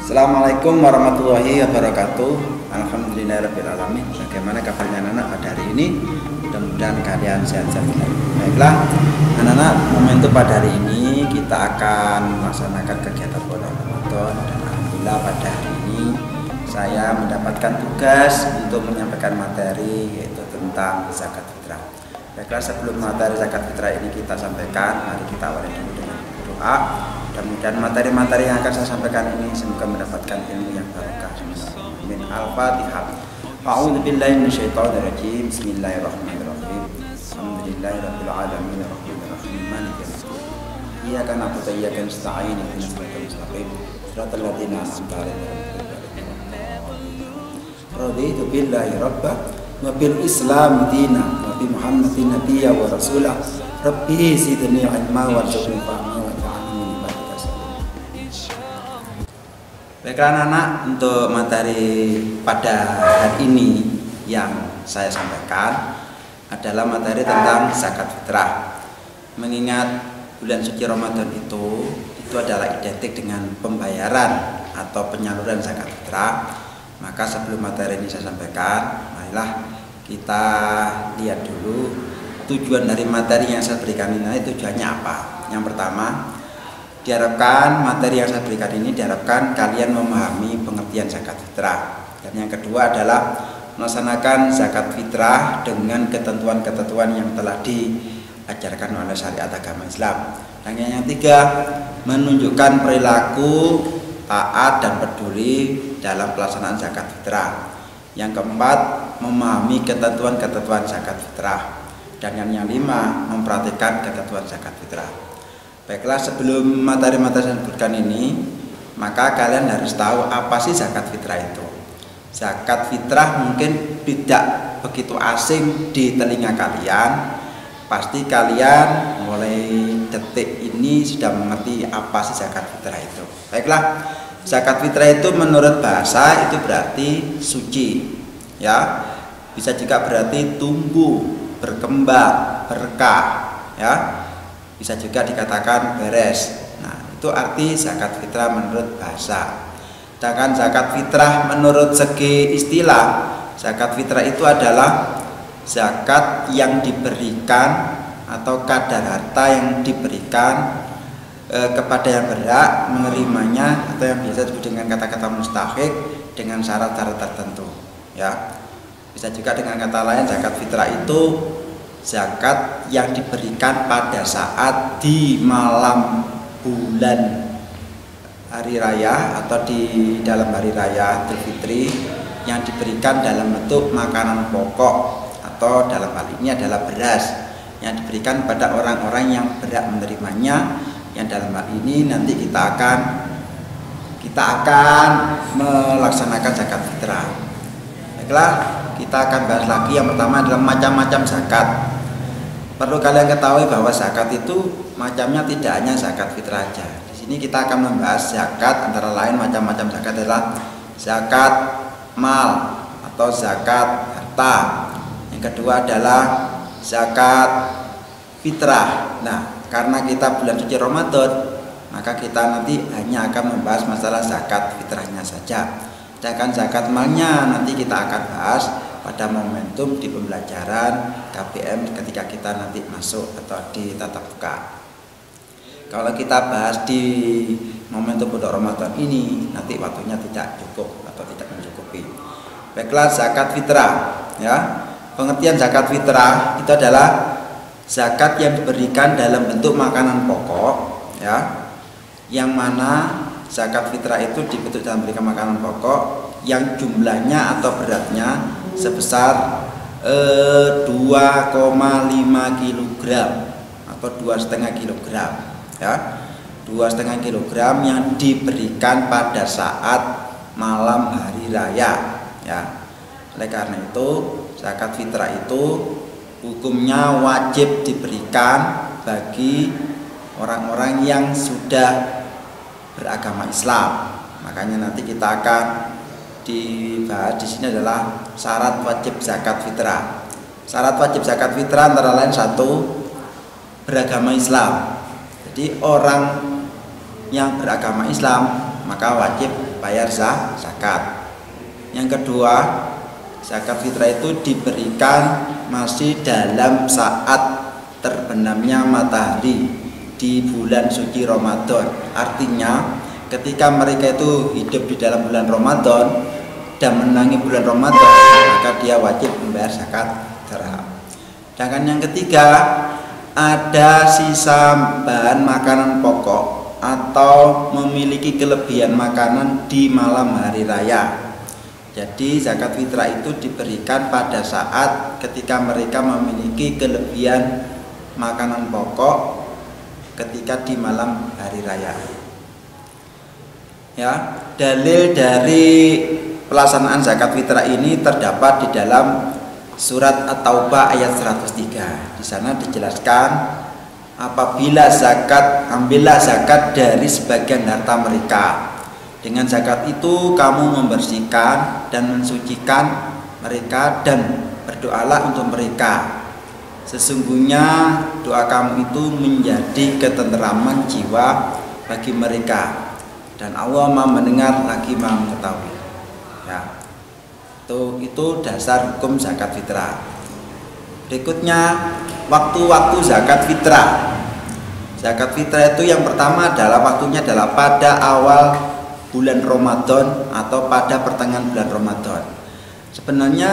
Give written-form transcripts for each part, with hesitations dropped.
Assalamualaikum warahmatullahi wabarakatuh. Alhamdulillahirrahmanirrahim. Bagaimana kabarnya anak-anak pada hari ini? Mudah-mudahan kalian sehat-sehat. Baiklah anak-anak, momentum pada hari ini kita akan melaksanakan kegiatan bulan Ramadan. Dan alhamdulillah pada hari ini saya mendapatkan tugas untuk menyampaikan materi, yaitu tentang zakat fitrah. Baiklah, sebelum materi zakat fitrah ini kita sampaikan, mari kita awali dulu dengan doa. Mudah-mudahan materi-materi yang akan saya sampaikan ini semoga mendapatkan ilmu yang barokah. Amin. Al-Fatihah. A'udzu billahi minasyaitonir rajim. Bismillahirrahmanirrahim. Alhamdulillahirabbil alamin arrahmanir rahim maliki yaumiddin. Iyyaka na'budu wa iyyaka nasta'in ihdinas siratal mustaqim siratal ladzina an'amta 'alaihim raditu billahi rabban wa bil islam dinan wa bi muhammadin nabiyya wa rasulah rabbi zidni ilma warzuqni fahma. Baiklah anak-anak, untuk materi pada hari ini yang saya sampaikan adalah materi tentang zakat fitrah. Mengingat bulan suci Ramadan itu adalah identik dengan pembayaran atau penyaluran zakat fitrah, maka sebelum materi ini saya sampaikan, marilah kita lihat dulu tujuan dari materi yang saya berikan ini. Tujuannya apa? Yang pertama, diharapkan materi yang saya berikan ini diharapkan kalian memahami pengertian zakat fitrah. Dan yang kedua adalah melaksanakan zakat fitrah dengan ketentuan-ketentuan yang telah diajarkan oleh syariat agama Islam. Dan yang ketiga, menunjukkan perilaku taat dan peduli dalam pelaksanaan zakat fitrah. Yang keempat, memahami ketentuan-ketentuan zakat fitrah. Dan yang lima, memperhatikan ketentuan zakat fitrah. Baiklah, sebelum materi-materi saya sebutkan ini, maka kalian harus tahu apa sih zakat fitrah itu. Zakat fitrah mungkin tidak begitu asing di telinga kalian. Pasti kalian mulai detik ini sudah mengerti apa sih zakat fitrah itu. Baiklah, zakat fitrah itu menurut bahasa itu berarti suci, ya. Bisa juga berarti tumbuh, berkembang, berkah, ya. Bisa juga dikatakan beres. Nah, itu arti zakat fitrah menurut bahasa. Sedangkan zakat fitrah menurut segi istilah, zakat fitrah itu adalah zakat yang diberikan atau kadar harta yang diberikan kepada yang berhak menerimanya, atau yang biasa disebut dengan kata-kata mustahik dengan syarat-syarat tertentu, ya. Bisa juga dengan kata lain, zakat fitrah itu zakat yang diberikan pada saat di malam bulan hari raya atau di dalam hari raya Idul Fitri, yang diberikan dalam bentuk makanan pokok, atau dalam hal ini adalah beras yang diberikan pada orang-orang yang berhak menerimanya, yang dalam hal ini nanti kita akan melaksanakan zakat fitrah. Baiklah, kita akan bahas lagi. Yang pertama adalah macam-macam zakat. Perlu kalian ketahui bahwa zakat itu macamnya tidak hanya zakat fitrah saja. Di sini kita akan membahas zakat, antara lain macam-macam zakat adalah zakat mal atau zakat harta. Yang kedua adalah zakat fitrah. Nah, karena kita bulan suci Ramadan, maka kita nanti hanya akan membahas masalah zakat fitrahnya saja. Sedangkan zakat malnya nanti kita akan bahas pada momentum di pembelajaran KBM ketika kita nanti masuk atau di tatap muka. Kalau kita bahas di momentum bulan Ramadan ini, nanti waktunya tidak cukup atau tidak mencukupi. Baiklah, zakat fitrah, ya. Pengertian zakat fitrah itu adalah zakat yang diberikan dalam bentuk makanan pokok, ya. Yang mana zakat fitrah itu dibentuk dalam berikan makanan pokok yang jumlahnya atau beratnya sebesar 2,5 kg atau 2,5 kg, ya. 2,5 kg yang diberikan pada saat malam hari raya, ya. Oleh karena itu, zakat fitrah itu hukumnya wajib diberikan bagi orang-orang yang sudah beragama Islam. Makanya nanti kita akan dibahas di sini adalah syarat wajib zakat fitrah. Syarat wajib zakat fitrah antara lain satu, beragama Islam. Jadi orang yang beragama Islam maka wajib bayar zakat. Yang kedua, zakat fitrah itu diberikan masih dalam saat terbenamnya matahari di bulan suci Ramadan. Artinya ketika mereka itu hidup di dalam bulan Ramadan dan menangi bulan Ramadan, maka dia wajib membayar zakat fitrah. Sedangkan yang ketiga, ada sisa bahan makanan pokok atau memiliki kelebihan makanan di malam hari raya. Jadi zakat fitrah itu diberikan pada saat ketika mereka memiliki kelebihan makanan pokok ketika di malam hari raya. Ya, dalil dari pelaksanaan zakat fitrah ini terdapat di dalam surat At-Taubah ayat 103. Di sana dijelaskan, apabila zakat, ambillah zakat dari sebagian harta mereka. Dengan zakat itu kamu membersihkan dan mensucikan mereka dan berdoalah untuk mereka. Sesungguhnya doa kamu itu menjadi ketenteraman jiwa bagi mereka, dan Allah Maha mendengar lagi Maha mengetahui. Ya, itu dasar hukum zakat fitrah. Berikutnya, waktu-waktu zakat fitrah. Zakat fitrah itu yang pertama adalah waktunya adalah pada awal bulan Ramadan atau pada pertengahan bulan Ramadan. Sebenarnya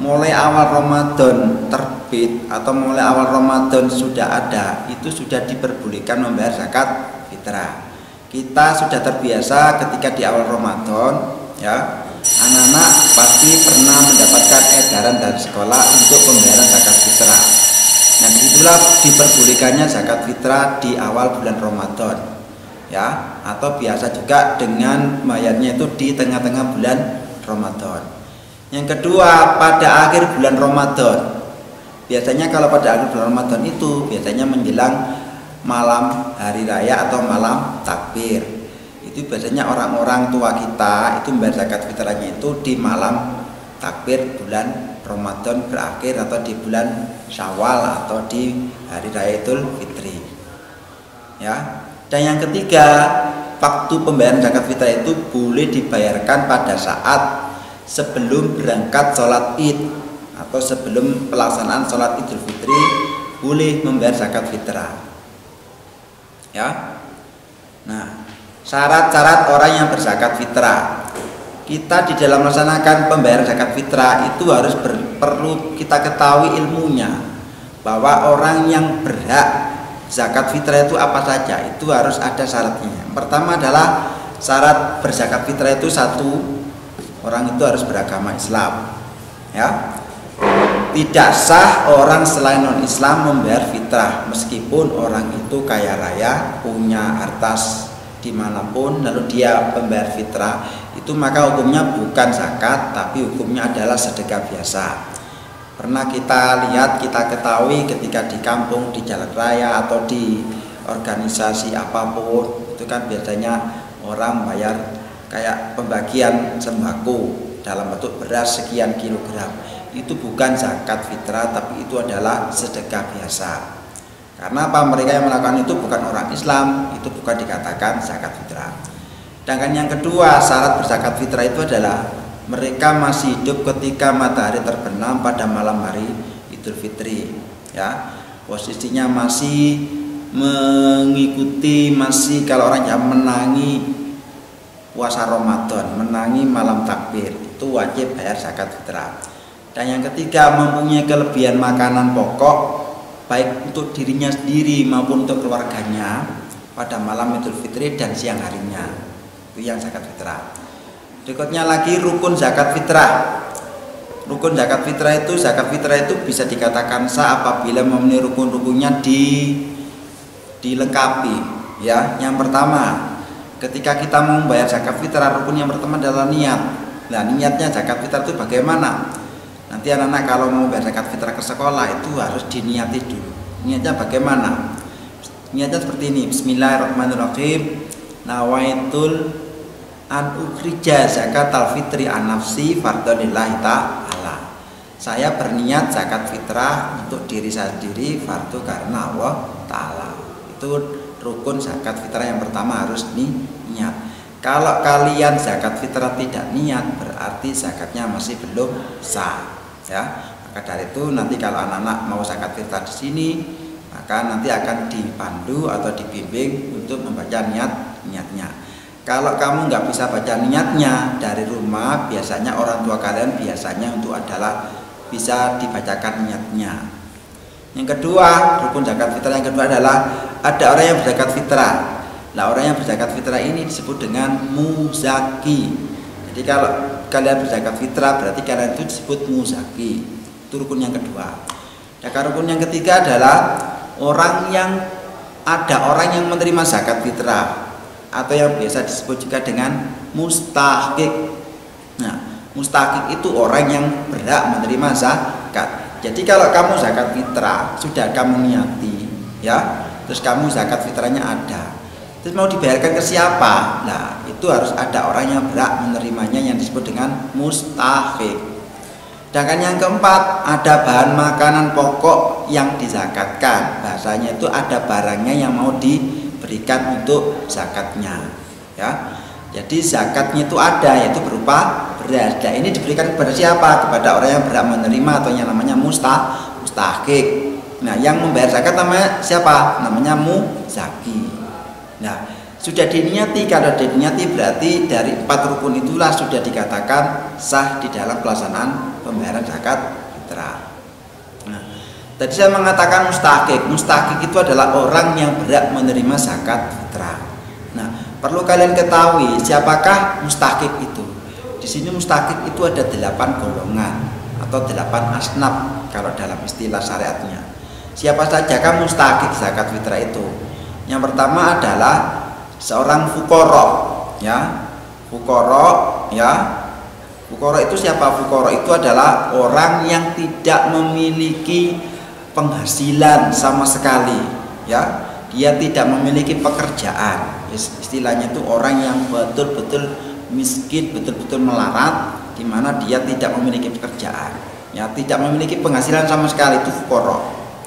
mulai awal Ramadan terbit atau mulai awal Ramadan sudah ada, itu sudah diperbolehkan membayar zakat fitrah. Kita sudah terbiasa ketika di awal Ramadan, ya, anak-anak pasti pernah mendapatkan edaran dari sekolah untuk pembayaran zakat fitrah. Nah, itulah diperbolehkannya zakat fitrah di awal bulan Ramadan, ya, atau biasa juga dengan bayarnya itu di tengah-tengah bulan Ramadan. Yang kedua, pada akhir bulan Ramadan. Biasanya kalau pada akhir bulan Ramadan itu biasanya menjelang malam hari raya atau malam takbir. Itu biasanya orang-orang tua kita itu membayar zakat fitrahnya itu di malam takbir bulan Ramadan berakhir atau di bulan Syawal atau di hari raya Idul Fitri. Ya. Dan yang ketiga, waktu pembayaran zakat fitrah itu boleh dibayarkan pada saat sebelum berangkat sholat id atau sebelum pelaksanaan sholat Idul Fitri boleh membayar zakat fitrah. Ya. Nah, syarat-syarat orang yang berzakat fitrah. Kita di dalam melaksanakan pembayaran zakat fitrah itu harus perlu kita ketahui ilmunya, bahwa orang yang berhak zakat fitrah itu apa saja, itu harus ada syaratnya. Yang pertama adalah syarat berzakat fitrah itu satu, orang itu harus beragama Islam. Ya, tidak sah orang selain non Islam membayar fitrah, meskipun orang itu kaya raya, punya harta dimanapun, lalu dia membayar fitrah, itu maka hukumnya bukan zakat, tapi hukumnya adalah sedekah biasa. Pernah kita lihat, kita ketahui ketika di kampung, di jalan raya atau di organisasi apapun, itu kan biasanya orang bayar kayak pembagian sembako dalam bentuk beras sekian kilogram. Itu bukan zakat fitrah, tapi itu adalah sedekah biasa. Karena apa? Mereka yang melakukan itu bukan orang Islam, itu bukan dikatakan zakat fitrah. Sedangkan yang kedua, syarat berzakat fitrah itu adalah mereka masih hidup ketika matahari terbenam pada malam hari Idul Fitri, ya. Posisinya masih mengikuti, masih kalau orang yang menangi puasa Ramadan, menangi malam takbir, itu wajib bayar zakat fitrah. Dan yang ketiga, mempunyai kelebihan makanan pokok baik untuk dirinya sendiri maupun untuk keluarganya pada malam Idul Fitri dan siang harinya. Itu yang zakat fitrah. Berikutnya lagi rukun zakat fitrah. Rukun zakat fitrah itu bisa dikatakan sah apabila memenuhi rukun-rukunnya dilengkapi. Ya, yang pertama, ketika kita mau membayar zakat fitrah, rukun yang pertama adalah niat. Nah, niatnya zakat fitrah itu bagaimana? Nanti anak-anak kalau mau bayar zakat fitrah ke sekolah itu harus diniati dulu. Niatnya bagaimana? Niatnya seperti ini. Bismillahirrahmanirrahim. Nawaitul an ukhrija zakatal fitri an nafsi fardholillahi ta'ala. Saya berniat zakat fitrah untuk diri saya sendiri, fardu karena Allah Ta'ala. Itu rukun zakat fitrah yang pertama, harus niat. Kalau kalian zakat fitrah tidak niat, berarti zakatnya masih belum sah, ya. Maka dari itu nanti kalau anak-anak mau zakat fitrah di sini, maka nanti akan dipandu atau dibimbing untuk membaca niatnya. Kalau kamu nggak bisa baca niatnya dari rumah, biasanya orang tua kalian biasanya untuk adalah bisa dibacakan niatnya. Yang kedua, rukun zakat fitrah yang kedua adalah ada orang yang berzakat fitrah. Nah, orang yang berzakat fitrah ini disebut dengan muzaki. Jadi kalau kalian berzakat fitrah berarti kalian itu disebut muzaki. Itu rukun yang kedua. Dan rukun yang ketiga adalah orang yang menerima zakat fitrah atau yang biasa disebut juga dengan mustahqiq. Nah, mustahqiq itu orang yang berhak menerima zakat. Jadi kalau kamu zakat fitrah sudah kamu niati, ya, terus kamu zakat fitrahnya ada, terus mau dibayarkan ke siapa? Nah, itu harus ada orang yang berhak menerimanya yang disebut dengan mustahqiq. Sedangkan yang keempat, ada bahan makanan pokok yang dizakatkan. Bahasanya itu ada barangnya yang mau diberikan untuk zakatnya, ya. Jadi zakatnya itu ada, yaitu berupa beras. Nah, ini diberikan kepada siapa? Kepada orang yang berhak menerima atau yang namanya mustahqiq. Nah, yang membayar zakat namanya siapa? Namanya muzaki. Nah, sudah diniati. Kalau diniati berarti dari 4 rukun itulah sudah dikatakan sah di dalam pelaksanaan pembayaran zakat fitrah. Nah, tadi saya mengatakan mustahqiq. Mustahqiq itu adalah orang yang berhak menerima zakat fitrah. Nah, perlu kalian ketahui siapakah mustahqiq itu. Di sini mustahqiq itu ada 8 golongan atau 8 asnaf kalau dalam istilah syariatnya. Siapa saja kan mustahqiq zakat fitrah itu? Yang pertama adalah seorang fuqara, ya. Fuqara, ya. Fuqara itu siapa? Fuqara itu adalah orang yang tidak memiliki penghasilan sama sekali, ya. Dia tidak memiliki pekerjaan. Istilahnya itu orang yang betul-betul miskin, betul-betul melarat, di mana dia tidak memiliki pekerjaan, ya, tidak memiliki penghasilan sama sekali, itu fuqara,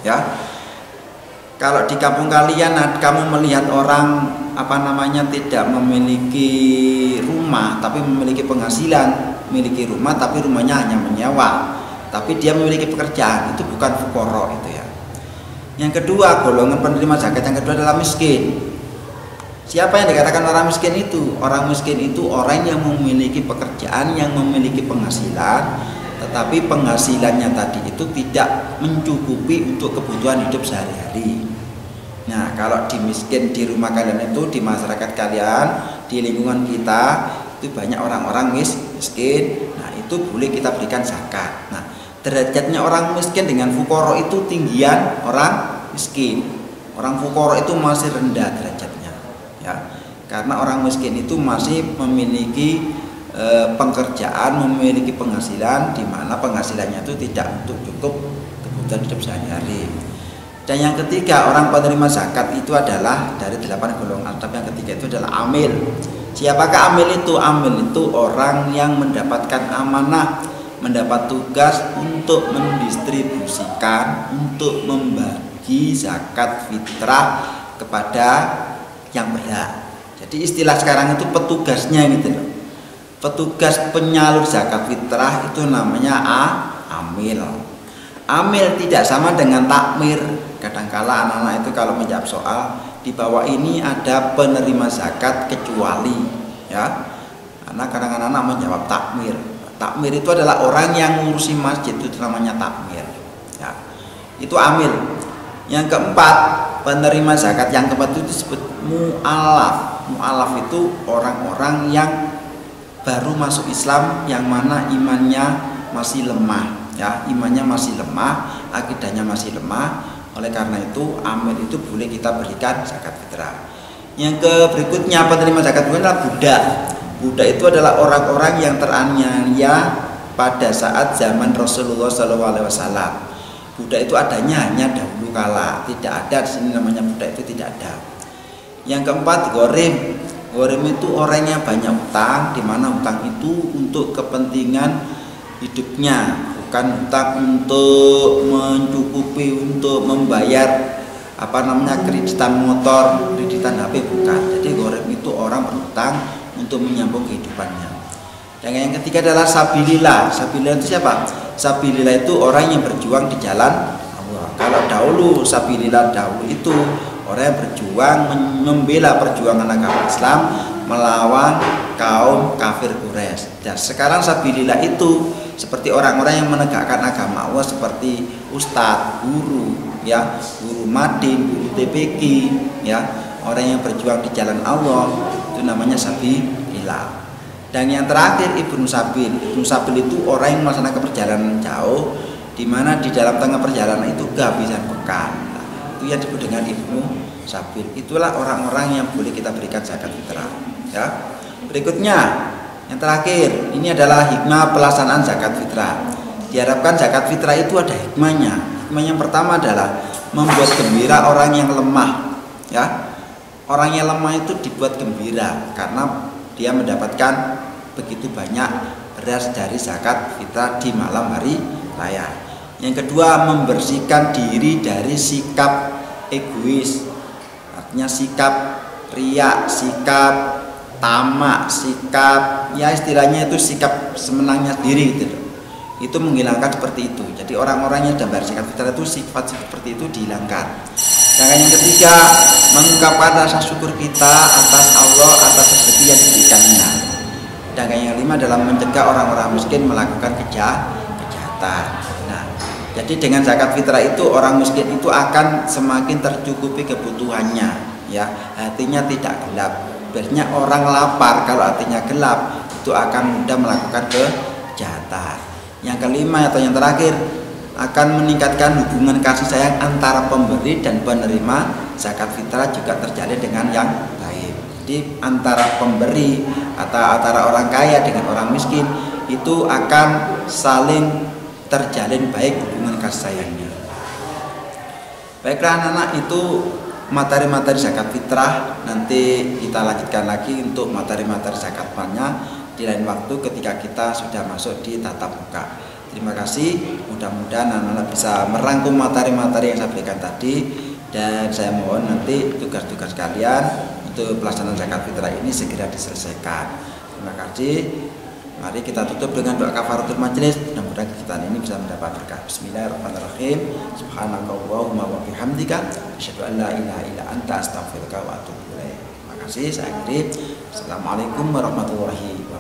ya. Kalau di kampung kalian kamu melihat orang tidak memiliki rumah tapi memiliki penghasilan, memiliki rumah tapi rumahnya hanya menyewa, tapi dia memiliki pekerjaan, itu bukan fuqara itu, ya. Yang kedua, golongan penerima zakat yang kedua adalah miskin. Siapa yang dikatakan orang miskin itu? Orang miskin itu orang yang memiliki pekerjaan, yang memiliki penghasilan, tetapi penghasilannya tadi itu tidak mencukupi untuk kebutuhan hidup sehari-hari. Nah, kalau di miskin di rumah kalian itu, di masyarakat kalian, di lingkungan kita itu banyak orang-orang miskin. Nah, itu boleh kita berikan zakat. Nah, derajatnya orang miskin dengan fuqara itu tinggian orang miskin. Orang fuqara itu masih rendah derajatnya, ya. Karena orang miskin itu masih memiliki pekerjaan, memiliki penghasilan, di mana penghasilannya itu tidak untuk cukup kebutuhan hidup sehari-hari. Dan yang ketiga, orang penerima zakat itu adalah dari 8 golongan. Tapi yang ketiga itu adalah amil. Siapakah amil itu? Amil itu orang yang mendapatkan amanah, mendapat tugas untuk mendistribusikan, untuk membagi zakat fitrah kepada yang berhak. Jadi istilah sekarang itu petugasnya gitu loh. Petugas penyalur zakat fitrah itu namanya amil. Amil tidak sama dengan takmir. Kadangkala anak-anak itu kalau menjawab soal di bawah ini ada penerima zakat kecuali, ya. Karena kadang-kadang anak menjawab takmir. Takmir itu adalah orang yang ngurusi masjid, itu namanya takmir, ya. Itu amil. Yang keempat, penerima zakat yang keempat itu disebut mu'alaf. Mu'alaf itu orang-orang yang baru masuk Islam, yang mana imannya masih lemah, ya. Imannya masih lemah, akidahnya masih lemah. Oleh karena itu amil itu boleh kita berikan zakat fitrah. Yang berikutnya penerima zakat fitrah adalah budak. Budak itu adalah orang-orang yang teraniaya pada saat zaman Rasulullah SAW. Budak itu adanya hanya dahulu kala, tidak ada di sini namanya budak itu tidak ada. Yang keempat, ghorim. Ghorim itu orang yang banyak utang, di mana utang itu untuk kepentingan hidupnya, bukan hutang untuk mencukupi, untuk membayar kreditan motor, kreditan HP, bukan. Jadi ghorim itu orang berhutang untuk menyambung kehidupannya. Dan yang ketiga adalah sabilillah. Sabilillah itu siapa? Sabilillah itu orang yang berjuang di jalan Allah. Kalau dahulu sabilillah dahulu itu orang yang berjuang membela perjuangan agama Islam melawan kaum kafir Quraisy. Dan sekarang sabilillah itu seperti orang-orang yang menegakkan agama Allah seperti ustadz, guru, ya, guru madin, guru TPQ, ya, orang yang berjuang di jalan Allah itu namanya sabilillah. Dan yang terakhir Ibnu Sabil. Ibnu Sabil itu orang yang melaksanakan perjalanan jauh, di mana di dalam tengah perjalanan itu kehabisan bekal. Nah, itu yang disebut dengan Ibnu Sabil. Itulah orang-orang yang boleh kita berikan zakat fitrah. Ya. Berikutnya, yang terakhir, ini adalah hikmah pelaksanaan zakat fitrah. Diharapkan zakat fitrah itu ada hikmahnya. Hikmah yang pertama adalah membuat gembira orang yang lemah. Ya, orang yang lemah itu dibuat gembira karena dia mendapatkan begitu banyak beras dari zakat fitrah di malam hari raya. Yang kedua, membersihkan diri dari sikap egois, artinya sikap riya, sikap tamak, sikap, ya istilahnya itu sikap semenangnya sendiri gitu. Itu menghilangkan seperti itu. Jadi orang-orang yang sudah bayar zakat fitrah itu sifat seperti itu dihilangkan. Dan yang ketiga, mengungkapkan rasa syukur kita atas Allah atas rezeki yang diberikannya. Dan yang kelima adalah mencegah orang-orang miskin melakukan kejahatan. Nah, jadi dengan zakat fitrah itu orang miskin itu akan semakin tercukupi kebutuhannya, ya, hatinya tidak gelap. Biasanya orang lapar kalau hatinya gelap itu akan mudah melakukan kejahatan. Yang kelima atau yang terakhir, akan meningkatkan hubungan kasih sayang antara pemberi dan penerima zakat fitrah juga terjalin dengan yang baik. Jadi antara pemberi atau antara orang kaya dengan orang miskin itu akan saling terjalin baik hubungan kasih sayangnya. Baiklah anak-anak, itu materi-materi zakat fitrah. Nanti kita lanjutkan lagi untuk materi-materi zakat malnya di lain waktu ketika kita sudah masuk di tatap muka. Terima kasih, mudah-mudahan anak-anak bisa merangkum materi-materi yang saya berikan tadi, dan saya mohon nanti tugas-tugas kalian untuk pelaksanaan zakat fitrah ini segera diselesaikan. Terima kasih. Mari kita tutup dengan doa kafaratul majelis. Mudah-mudahan kita ini bisa mendapat berkah. Bismillahirrahmanirrahim. Subhanakallahumma wa bihamdika asyhadu an la ilaha illa anta astaghfiruka wa atubu ilaik. Terima kasih. Saya akhiri. Assalamualaikum warahmatullahi wabarakatuh.